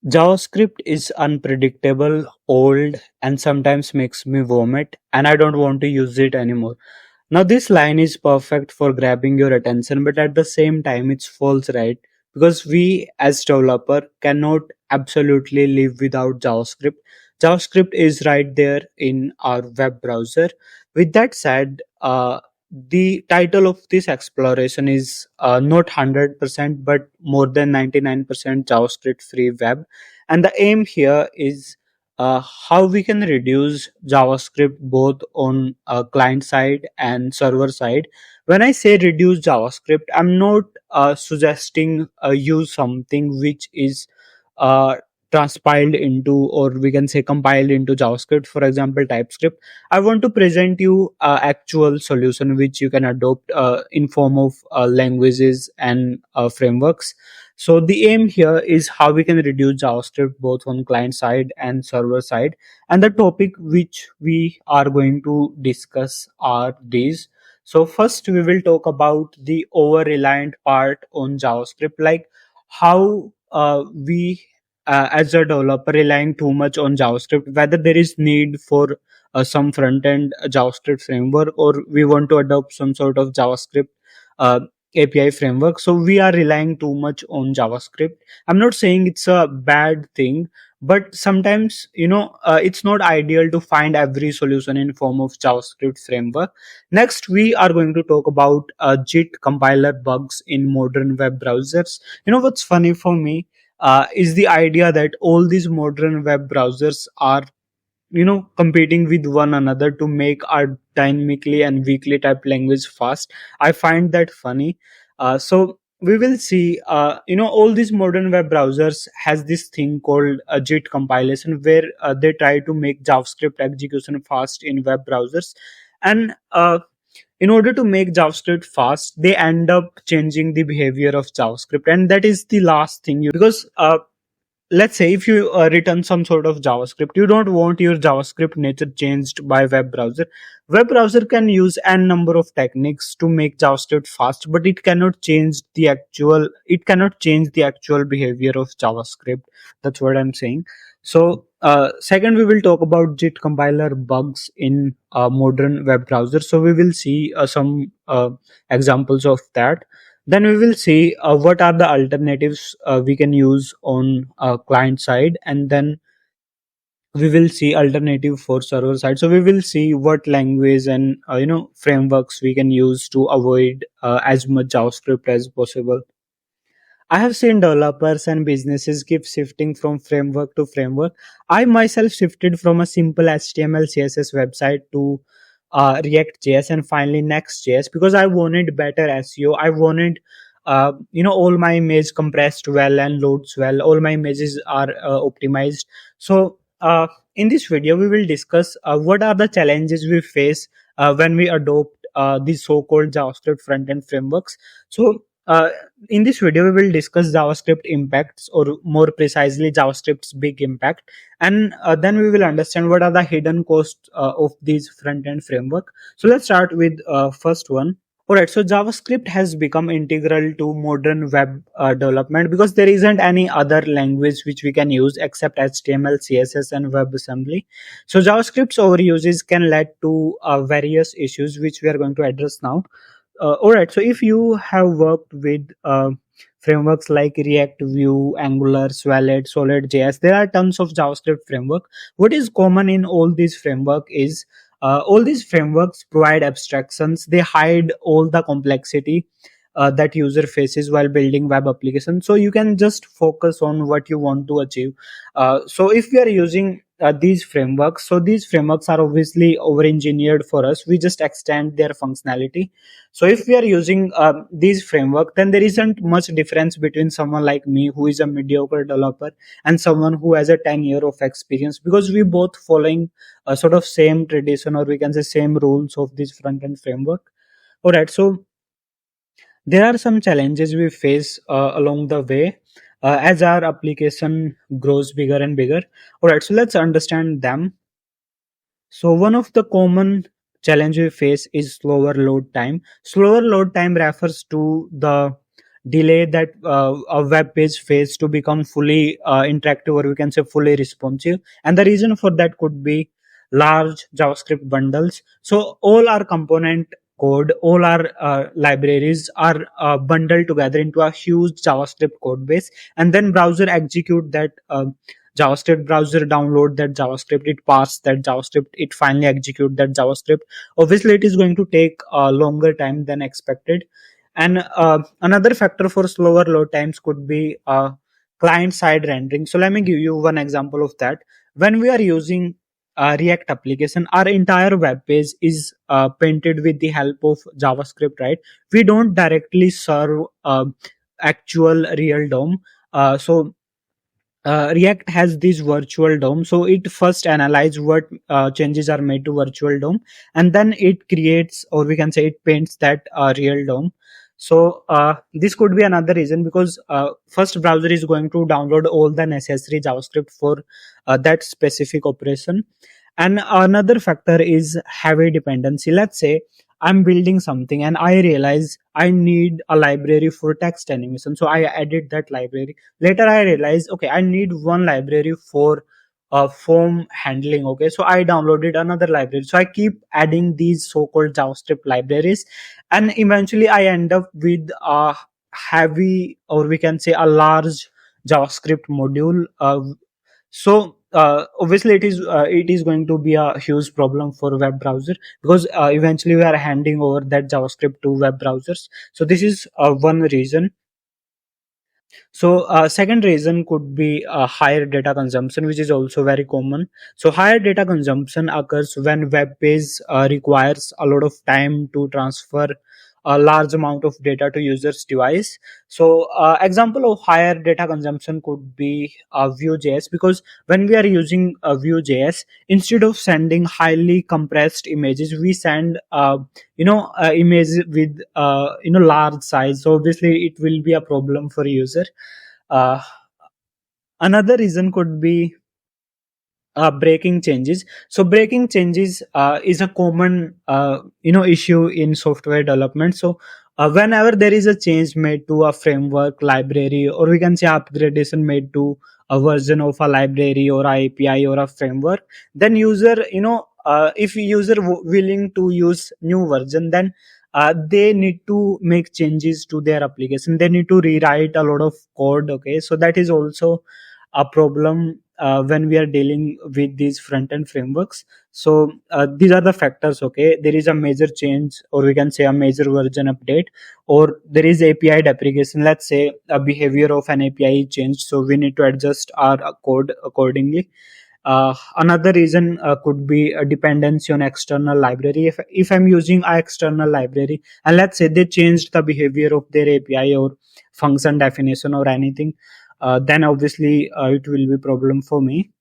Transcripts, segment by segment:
JavaScript is unpredictable, old, and sometimes makes me vomit, and I don't want to use it anymore. Now, this line is perfect for grabbing your attention, but at the same time, it's false, right? Because we as developer cannot absolutely live without JavaScript. JavaScript is right there in our web browser. With that said, the title of this exploration is not 100%, but more than 99% JavaScript-free web. And the aim here is how we can reduce JavaScript both on client side and server side. When I say reduce JavaScript, I'm not suggesting use something which is uh, transpiled into, or we can say compiled into JavaScript, for example TypeScript. I want to present you actual solution which you can adopt in form of languages and frameworks. So the aim here is how we can reduce JavaScript both on client side and server side. And the topic which we are going to discuss are these. So first we will talk about the over-reliant part on JavaScript, like how we as a developer relying too much on JavaScript, whether there is need for some front end JavaScript framework, or we want to adopt some sort of JavaScript uh, API framework. So we are relying too much on JavaScript. I'm not saying it's a bad thing, but sometimes it's not ideal to find every solution in form of JavaScript framework. Next, we are going to talk about JIT compiler bugs in modern web browsers. What's funny for me is the idea that all these modern web browsers are competing with one another to make our dynamically and weakly typed language fast. I find that funny. So we will see all these modern web browsers has this thing called a JIT compilation, where they try to make JavaScript execution fast in web browsers. And in order to make JavaScript fast, they end up changing the behavior of JavaScript, and that is the last thing you, because let's say if you return some sort of JavaScript, you don't want your JavaScript nature changed by web browser. Web browser can use n number of techniques to make JavaScript fast, but it cannot change the actual behavior of JavaScript. That's what I'm saying. So second, we will talk about JIT compiler bugs in modern web browsers. So we will see some examples of that. Then we will see what are the alternatives we can use on client side, and then we will see alternative for server side. So we will see what language and frameworks we can use to avoid as much JavaScript as possible. I have seen developers and businesses keep shifting from framework to framework. I myself shifted from a simple HTML CSS website to React JS and finally Next.js, because I wanted better SEO. I wanted all my image compressed well and loads well. All my images are optimized. So in this video, we will discuss what are the challenges we face when we adopt these so-called JavaScript front-end frameworks. So in this video, we will discuss JavaScript impacts, or more precisely, JavaScript's big impact, and then we will understand what are the hidden costs of these front-end framework. So let's start with first one. Alright, so JavaScript has become integral to modern web development because there isn't any other language which we can use except HTML, CSS, and WebAssembly. So JavaScript's overuses can lead to various issues which we are going to address now. Alright, so if you have worked with frameworks like React, Vue, Angular, Svelte, Solid.js, there are tons of JavaScript framework. What is common in all these framework is all these frameworks provide abstractions. They hide all the complexity that user faces while building web applications. So you can just focus on what you want to achieve. So if we are using these frameworks, so these frameworks are obviously over engineered for us. We just extend their functionality. So if we are using these framework, then there isn't much difference between someone like me who is a mediocre developer and someone who has a 10-year of experience, because we both following a sort of same tradition, or we can say same rules of this front end framework. All right, so there are some challenges we face along the way as our application grows bigger and bigger. All right, so let's understand them. So one of the common challenge we face is slower load time. Slower load time refers to the delay that a web page phase to become fully interactive, or we can say fully responsive. And the reason for that could be large JavaScript bundles. So all our component code, all our libraries are bundled together into a huge JavaScript code base, and then browser execute that JavaScript. Browser download that JavaScript, it parse that JavaScript, it finally execute that JavaScript. Obviously it is going to take a longer time than expected. And another factor for slower load times could be client side rendering. So let me give you one example of that. When we are using React application, our entire web page is painted with the help of JavaScript, right? We don't directly serve actual real DOM. React has this virtual DOM, so it first analyze what changes are made to virtual DOM, and then it creates, or we can say it paints that real DOM. So this could be another reason, because first browser is going to download all the necessary JavaScript for that specific operation. And another factor is heavy dependency. Let's say I'm building something and I realize I need a library for text animation, so I added that library. Later I realized, okay, I need one library for form handling. Okay, so I downloaded another library. So I keep adding these so-called JavaScript libraries, and eventually I end up with a heavy, or we can say a large JavaScript module. Obviously it is going to be a huge problem for web browser, because eventually we are handing over that JavaScript to web browsers. So this is one reason. So second reason could be higher data consumption, which is also very common. So higher data consumption occurs when web page requires a lot of time to transfer a large amount of data to user's device. So example of higher data consumption could be Vue.js, because when we are using Vue.js, instead of sending highly compressed images, we send images with large size. So obviously it will be a problem for user. uh, Another reason could be breaking changes. So breaking changes is a common issue in software development. So whenever there is a change made to a framework, library, or we can say upgradation made to a version of a library or a API or a framework, then user, if user willing to use new version, then they need to make changes to their application, they need to rewrite a lot of code. Okay, so that is also a problem when we are dealing with these front end frameworks. So these are the factors. Okay, there is a major change, or we can say a major version update, or there is API deprecation. Let's say a behavior of an API changed, so we need to adjust our code accordingly. Another reason could be a dependency on external library. If I'm using an external library, and let's say they changed the behavior of their API or function definition or anything, then obviously it will be problem for me.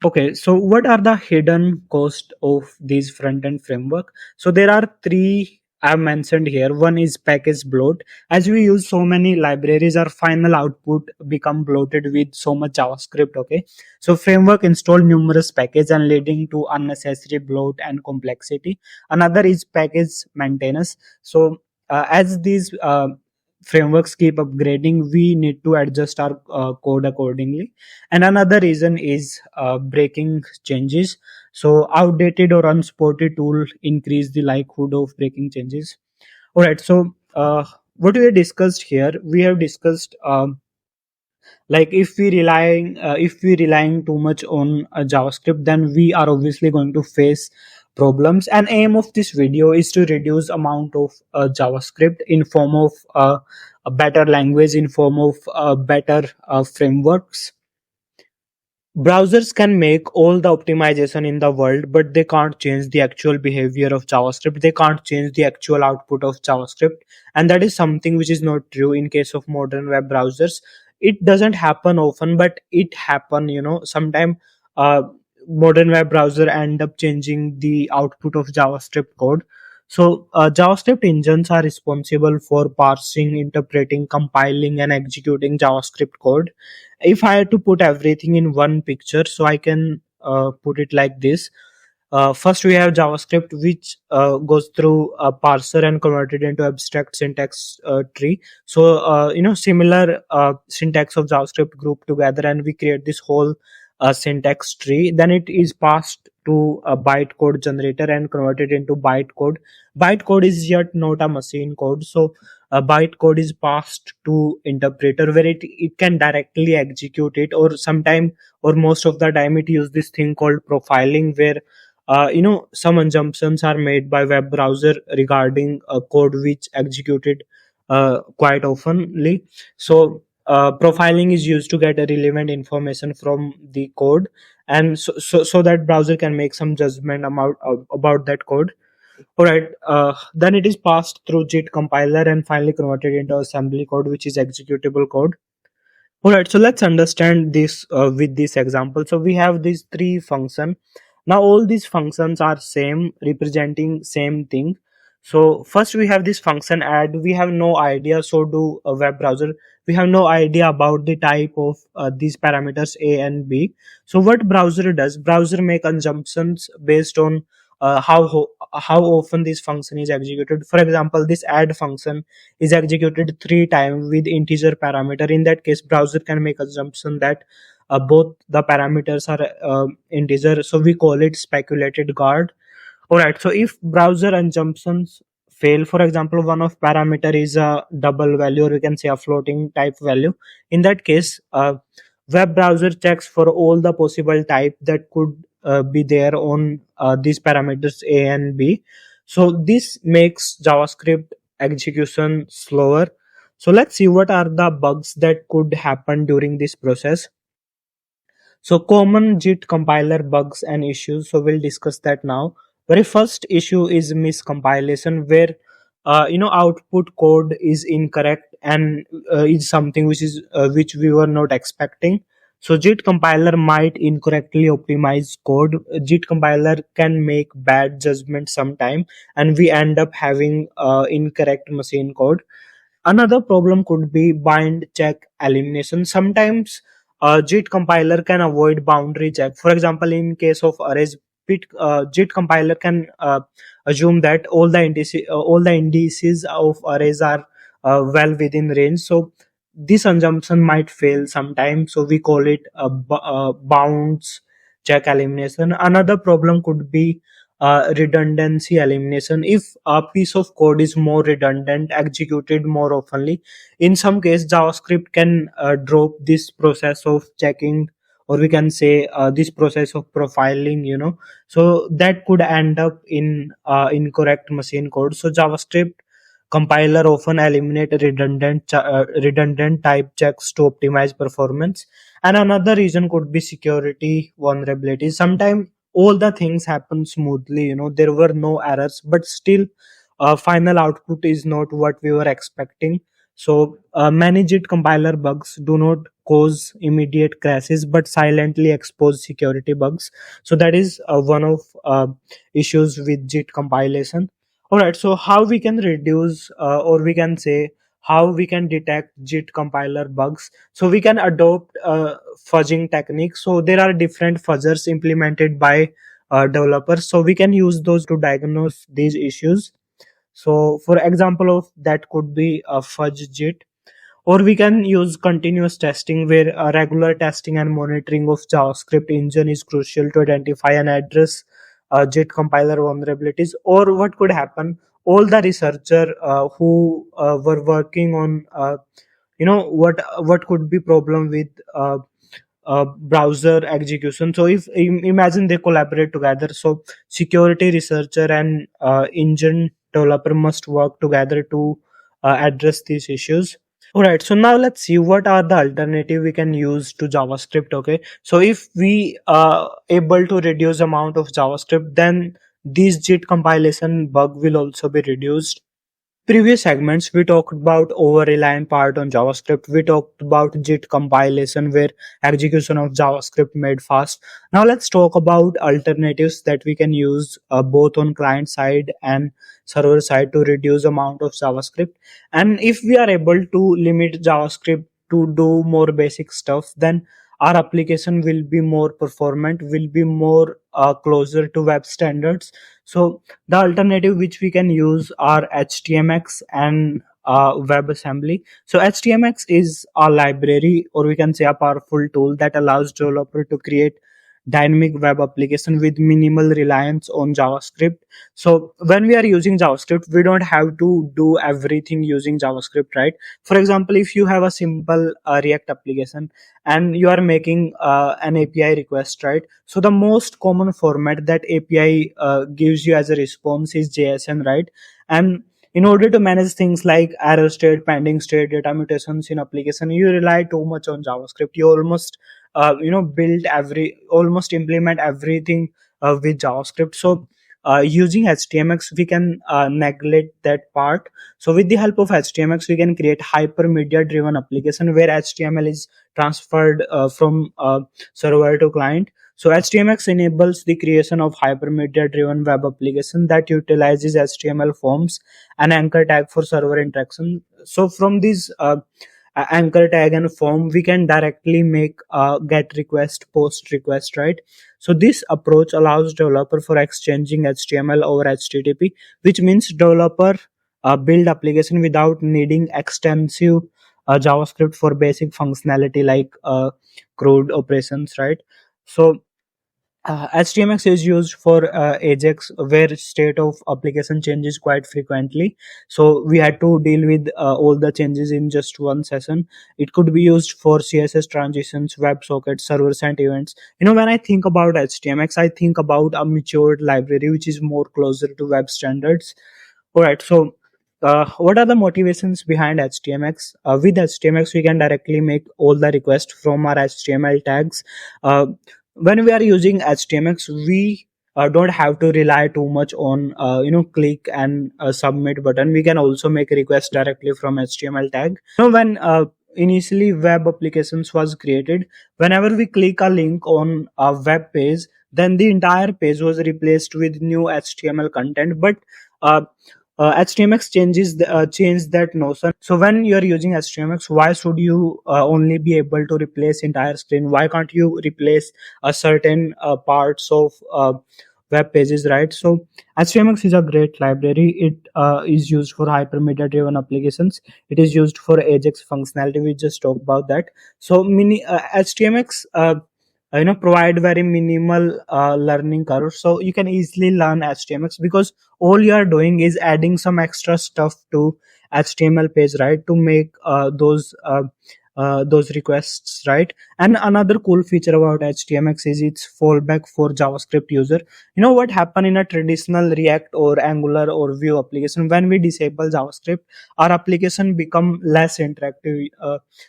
Okay, so what are the hidden cost of these front end framework? So there are three I've mentioned here. One is package bloat. As we use so many libraries, our final output become bloated with so much JavaScript. Okay, so framework install numerous packages and leading to unnecessary bloat and complexity. Another is package maintenance. So as these frameworks keep upgrading, we need to adjust our code accordingly. And another reason is breaking changes. So outdated or unsupported tool increase the likelihood of breaking changes. All right, so what we have discussed here, we have discussed like if we relying too much on JavaScript, then we are obviously going to face problems. And aim of this video is to reduce amount of JavaScript in form of a better language, in form of better frameworks. Browsers can make all the optimization in the world, but they can't change the actual behavior of JavaScript. They can't change the actual output of JavaScript. And that is something which is not true in case of modern web browsers. It doesn't happen often, but it happen, sometime modern web browser end up changing the output of JavaScript code. So JavaScript engines are responsible for parsing, interpreting, compiling, and executing JavaScript code. If I had to put everything in one picture, so I can put it like this. First, we have JavaScript, which goes through a parser and converted into abstract syntax tree. So, similar syntax of JavaScript group together, and we create this whole syntax tree. Then it is passed to a bytecode generator and converted into bytecode. Bytecode is yet not a machine code, so a bytecode is passed to interpreter where it can directly execute it, or sometime or most of the time it use this thing called profiling, where some assumptions are made by web browser regarding a code which executed quite oftenly. So profiling is used to get a relevant information from the code, and so that browser can make some judgment about that code. All right, then it is passed through JIT compiler and finally converted into assembly code, which is executable code. All right, so let's understand this with this example. So we have these three functions. Now all these functions are same, representing same thing. So first we have this function add. We have no idea. So do a web browser. We have no idea about the type of these parameters A and B. So what browser does? Browser make assumptions based on how often this function is executed. For example, this add function is executed three times with integer parameter. In that case, browser can make assumption that both the parameters are integer, so we call it speculated guard. All right, so if browser assumptions fail, for example, one of parameter is a double value, or we can say a floating type value. In that case, web browser checks for all the possible type that could be there on these parameters A and B. So this makes JavaScript execution slower. So let's see what are the bugs that could happen during this process. So common JIT compiler bugs and issues. So we'll discuss that now. Very first issue is miscompilation, where output code is incorrect and is something which we were not expecting. So JIT compiler might incorrectly optimize code. JIT compiler can make bad judgment sometime, and we end up having incorrect machine code. Another problem could be bind check elimination. Sometimes JIT compiler can avoid boundary check. For example, in case of arrays, JIT compiler can assume that all the indices of arrays are well within range. So this assumption might fail sometimes. So we call it bounds check elimination. Another problem could be redundancy elimination. If a piece of code is more redundant, executed more oftenly, in some case JavaScript can drop this process of checking, or we can say this process of profiling, so that could end up in incorrect machine code. So JavaScript compiler often eliminate redundant type checks to optimize performance. And another reason could be security vulnerabilities. Sometimes all the things happen smoothly, there were no errors, but still final output is not what we were expecting. So many JIT compiler bugs do not cause immediate crashes but silently expose security bugs. So that is one of issues with JIT compilation. All right, so how we can reduce, or we can say how we can detect JIT compiler bugs. So we can adopt fudging techniques. So there are different fuzzers implemented by developers. So we can use those to diagnose these issues. So for example of that could be a fudge JIT, or we can use continuous testing, where regular testing and monitoring of JavaScript engine is crucial to identify and address JIT compiler vulnerabilities. Or what could happen, all the researcher who were working on what could be problem with browser execution. So if imagine they collaborate together, so security researcher and engine developer must work together to address these issues. All right, so now let's see what are the alternative we can use to JavaScript. Okay, so if we are able to reduce amount of JavaScript, then this JIT compilation bug will also be reduced. Previous segments we talked about over-reliant part on JavaScript. We talked about JIT compilation, where execution of JavaScript made fast. Now let's talk about alternatives that we can use both on client side and server side to reduce amount of JavaScript. And if we are able to limit JavaScript to do more basic stuff, then our application will be more performant, will be more closer to web standards. So the alternative which we can use are HTMX and WebAssembly. So HTMX is a library, or we can say a powerful tool that allows developer to create dynamic web application with minimal reliance on JavaScript. So when we are using JavaScript, we don't have to do everything using JavaScript, right? For example, if you have a simple React application and you are making an API request, right? So the most common format that API gives you as a response is JSON, right? And in order to manage things like error state, pending state, data mutations in application, you rely too much on JavaScript. You almost build every almost implement everything with JavaScript. So using HTMX, we can neglect that part. So with the help of HTMX, we can create hypermedia driven application where HTML is transferred from server to client. So HTMX enables the creation of hypermedia driven web application that utilizes HTML forms and anchor tag for server interaction. So from these anchor tag and form, we can directly make get request, post request, right? So this approach allows developer for exchanging HTML over HTTP, which means developer build application without needing extensive JavaScript for basic functionality like CRUD operations, right? So HTMX is used for Ajax, where state of application changes quite frequently. So we had to deal with all the changes in just one session. It could be used for CSS transitions, WebSockets, servers, and events. When I think about HTMX, I think about a matured library which is more closer to web standards. All right. So, what are the motivations behind HTMX? With HTMX, we can directly make all the requests from our HTML tags. When we are using HTMX, we don't have to rely too much on click and submit button. We can also make a request directly from HTML tag. When initially web applications was created, whenever we click a link on a web page, then the entire page was replaced with new HTML content. But uh, HTMX change that notion. So when you are using HTMX, why should you only be able to replace entire screen? Why can't you replace a certain parts of web pages, right? So HTMX is a great library. It is used for hypermedia driven applications. It is used for Ajax functionality. We just talked about that. So mini HTMX provide very minimal learning curve, so you can easily learn HTMX because all you are doing is adding some extra stuff to HTML page, right, to make those requests, right? And another cool feature about HTMX is its fallback for JavaScript user. What happen in a traditional React or Angular or Vue application, when we disable JavaScript, our application become less interactive.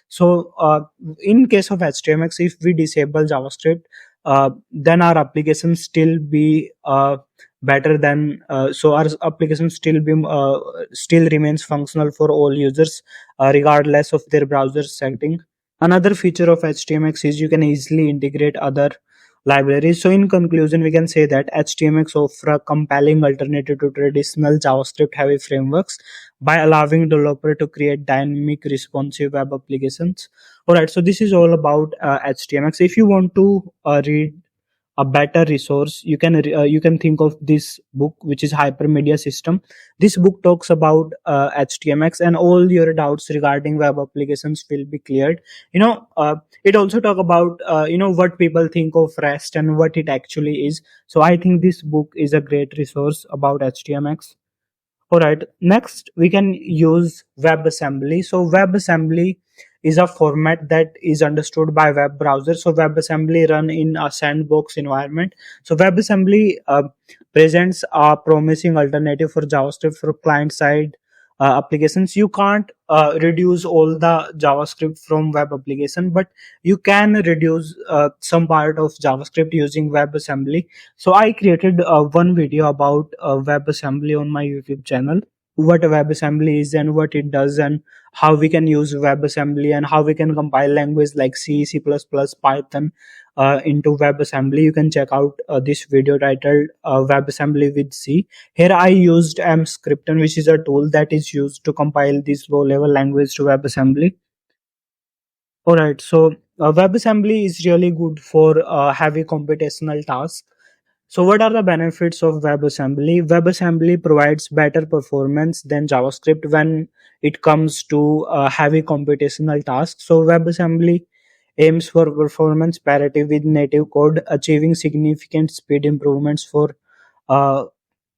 So in case of HTMX, if we disable JavaScript, then our application still be better than so our application still remains functional for all users regardless of their browser setting. Another feature of HTMX is you can easily integrate other libraries. So in conclusion, we can say that HTMX offer a compelling alternative to traditional JavaScript heavy frameworks by allowing developer to create dynamic responsive web applications. All right, so this is all about HTMX. If you want to read a better resource, you can think of this book, which is Hypermedia System. This book talks about HTMX, and all your doubts regarding web applications will be cleared. It also talk about what people think of REST and what it actually is. So I think this book is a great resource about HTMX. All right, next we can use WebAssembly. So WebAssembly is a format that is understood by web browsers. So WebAssembly run in a sandbox environment. So WebAssembly presents a promising alternative for JavaScript for client side applications. You can't reduce all the JavaScript from web application, but you can reduce some part of JavaScript using WebAssembly. So I created one video about WebAssembly on my YouTube channel, what WebAssembly is and what it does, and how we can use WebAssembly and how we can compile language like C, C++, Python into WebAssembly. You can check out this video titled WebAssembly with C. Here I used Mscripton, which is a tool that is used to compile this low level language to WebAssembly. All right, so WebAssembly is really good for heavy computational tasks. So, what are the benefits of WebAssembly? WebAssembly provides better performance than JavaScript when it comes to heavy computational tasks. So, WebAssembly aims for performance parity with native code, achieving significant speed improvements for uh,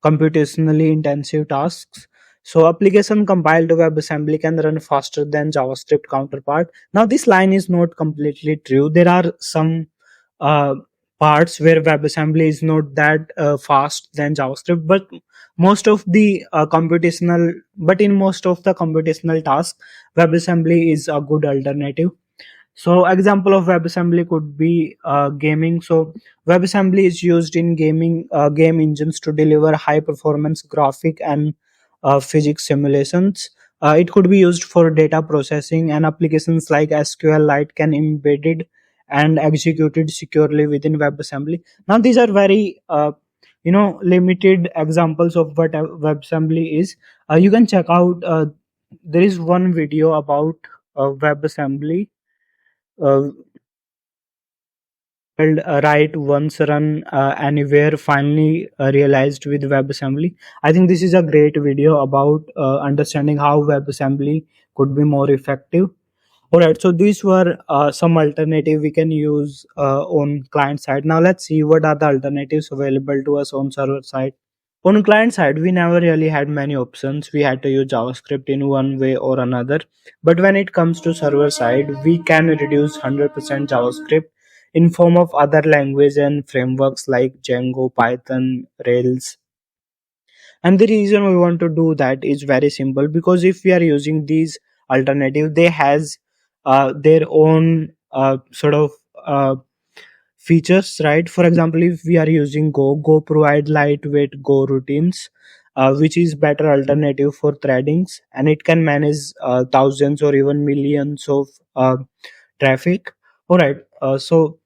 computationally intensive tasks. So, application compiled to WebAssembly can run faster than JavaScript counterpart. Now, this line is not completely true. There are some uh, parts where WebAssembly is not that fast than JavaScript, but in most of the computational tasks, WebAssembly is a good alternative. So example of WebAssembly could be gaming. So WebAssembly is used in gaming game engines to deliver high performance graphic and physics simulations. It could be used for data processing, and applications like SQLite can embedded and executed securely within WebAssembly. Now these are very limited examples of what WebAssembly is. You can check out. There is one video about WebAssembly uh, write once run anywhere finally realized with WebAssembly. I think this is a great video about understanding how WebAssembly could be more effective. All right, so these were some alternative we can use on client side. Now let's see what are the alternatives available to us on server side. On client side, we never really had many options. We had to use JavaScript in one way or another. But when it comes to server side, we can reduce 100% JavaScript in form of other language and frameworks like Django, Python, Rails. And the reason we want to do that is very simple, because if we are using these alternative, they has their own uh, features, right? For example, if we are using Go provide lightweight Go routines, which is better alternative for threadings, and it can manage thousands or even millions of traffic. All right, so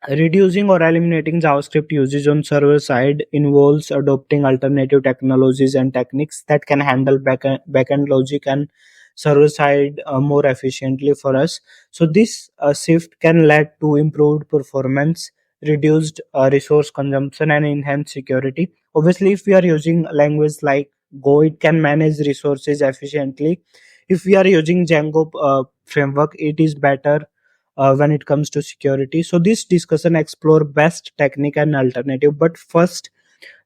reducing or eliminating JavaScript usage on server side involves adopting alternative technologies and techniques that can handle backend logic and server side more efficiently for us. So this shift can lead to improved performance, reduced resource consumption, and enhanced security. Obviously, if we are using a language like Go, it can manage resources efficiently. If we are using Django framework, it is better when it comes to security. So this discussion explore best technique and alternative. But first,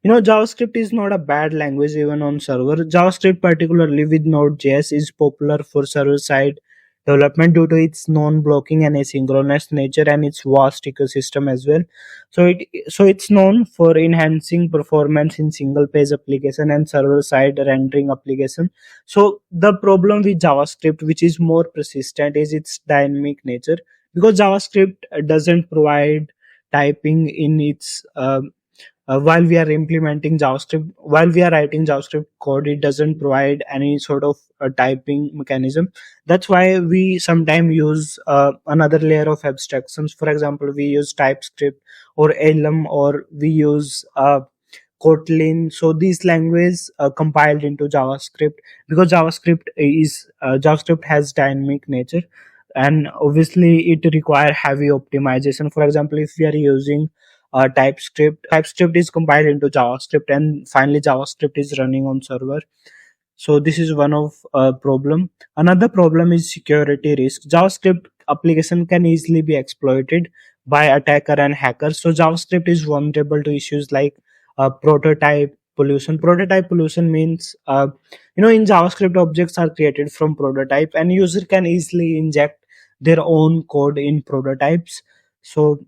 JavaScript is not a bad language even on server. JavaScript, particularly with Node.js, is popular for server side development due to its non-blocking and asynchronous nature and its vast ecosystem as well. So it's known for enhancing performance in single page application and server side rendering application. So the problem with JavaScript, which is more persistent, is its dynamic nature, because JavaScript doesn't provide typing in its while we are implementing JavaScript, while we are writing JavaScript code, it doesn't provide any sort of typing mechanism. That's why we sometimes use another layer of abstractions. For example, we use TypeScript or Elm, or we use Kotlin. So these languages compiled into JavaScript, because JavaScript has dynamic nature, and obviously it require heavy optimization. For example, if we are using TypeScript is compiled into JavaScript, and finally JavaScript is running on server. So this is one of problem. Another problem is security risk. JavaScript application can easily be exploited by attacker and hackers. So JavaScript is vulnerable to issues like prototype pollution. Prototype pollution means in JavaScript, objects are created from prototype, and user can easily inject their own code in prototypes. So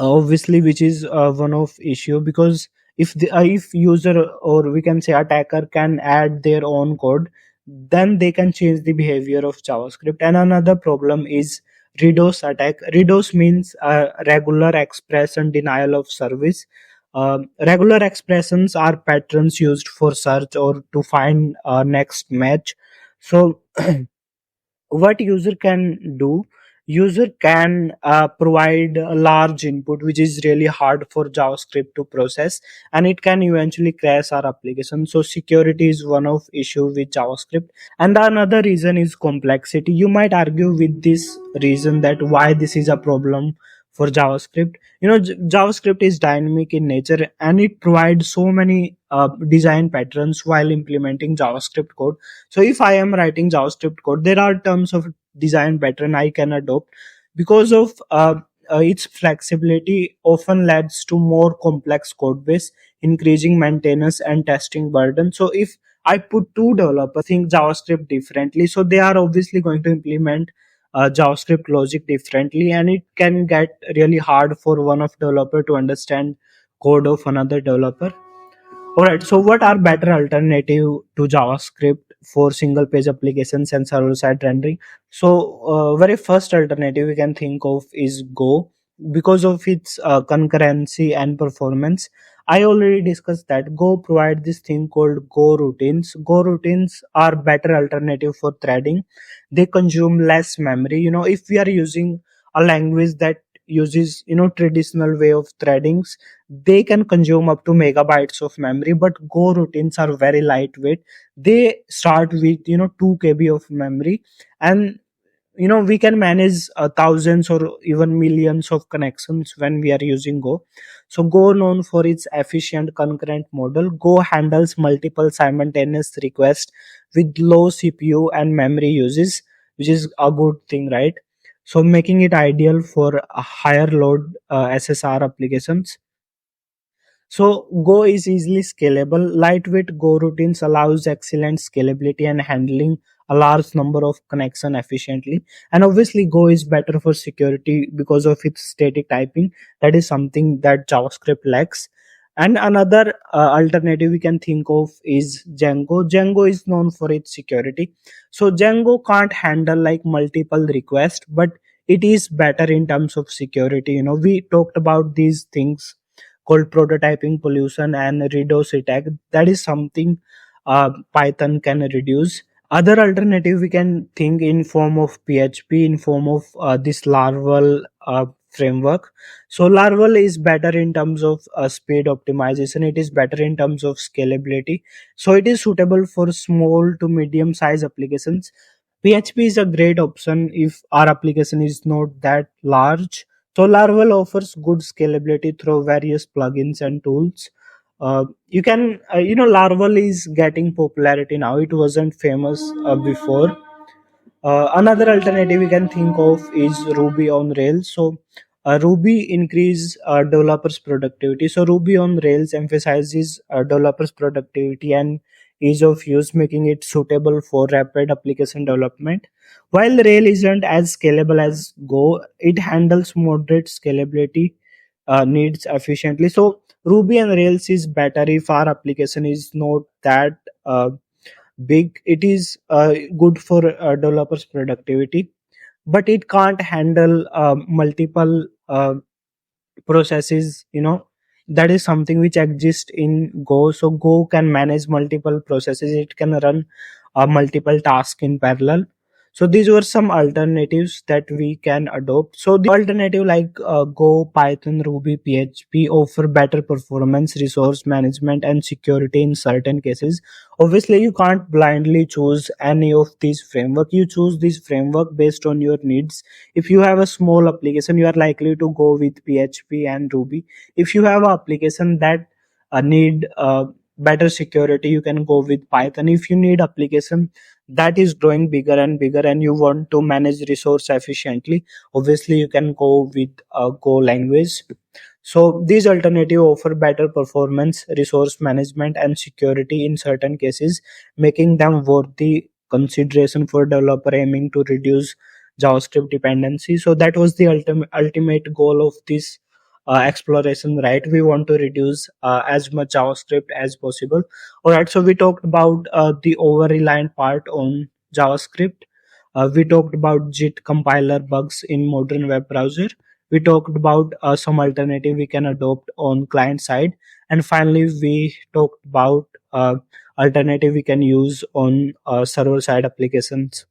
obviously, which is one of issue, because if user, or we can say attacker, can add their own code, then they can change the behavior of JavaScript. And another problem is redos attack. Redos means regular expression denial of service. Regular expressions are patterns used for search or to find next match. So what user can do, user can provide a large input which is really hard for JavaScript to process, and it can eventually crash our application. So security is one of issue with JavaScript, and the another reason is complexity. You might argue with this reason that why this is a problem for JavaScript. JavaScript is dynamic in nature, and it provides so many design patterns while implementing JavaScript code. So if I am writing JavaScript code, there are terms of design pattern I can adopt. Because of its flexibility often leads to more complex code base, increasing maintenance and testing burden. So if I put two developers think JavaScript differently, so they are obviously going to implement JavaScript logic differently, and it can get really hard for one of developer to understand code of another developer. All right. So, what are better alternative to JavaScript for single page applications and server side rendering? So, very first alternative we can think of is Go, because of its concurrency and performance. I already discussed that Go provide this thing called Go routines. Go routines are better alternative for threading. They consume less memory. If we are using a language that uses traditional way of threadings, they can consume up to megabytes of memory. But Go routines are very lightweight. They start with 2 KB of memory, and we can manage thousands or even millions of connections when we are using Go. So Go, known for its efficient concurrent model, Go handles multiple simultaneous requests with low CPU and memory uses, which is a good thing, right? So making it ideal for a higher load SSR applications. So Go is easily scalable. Lightweight Go routines allows excellent scalability and handling a large number of connection efficiently. And obviously Go is better for security because of its static typing. That is something that JavaScript lacks. And another alternative we can think of is Django. Django is known for its security. So Django can't handle like multiple requests, but it is better in terms of security. We talked about these things called prototyping pollution and redos attack. That is something Python can reduce. Other alternative we can think in form of PHP, in form of this Laravel framework. So Laravel is better in terms of speed optimization. It is better in terms of scalability. So it is suitable for small to medium size applications. PHP is a great option if our application is not that large. So Laravel offers good scalability through various plugins and tools. Laravel is getting popularity now. It wasn't famous before. Another alternative we can think of is Ruby on Rails. So Ruby increase developers productivity. So Ruby on Rails emphasizes developers productivity and ease of use, making it suitable for rapid application development. While Rail isn't as scalable as Go, it handles moderate scalability needs efficiently. So Ruby and Rails is better if our application is not that big. It is good for developers productivity, but it can't handle multiple processes. That is something which exists in Go. So Go can manage multiple processes. It can run multiple tasks in parallel. So these were some alternatives that we can adopt. So the alternative like Go, Python, Ruby, PHP offer better performance, resource management, and security in certain cases. Obviously, you can't blindly choose any of these framework. You choose this framework based on your needs. If you have a small application, you are likely to go with PHP and Ruby. If you have an application that need better security, you can go with Python. If you need application that is growing bigger and bigger and you want to manage resource efficiently, obviously you can go with a Go language. So these alternative offer better performance, resource management, and security in certain cases, making them worthy consideration for developer aiming to reduce JavaScript dependency. So that was the ultimate goal of this exploration, right? We want to reduce as much JavaScript as possible. All right, so we talked about the over-reliant part on JavaScript. We talked about JIT compiler bugs in modern web browser. We talked about some alternative we can adopt on client side, and finally we talked about alternative we can use on server side applications.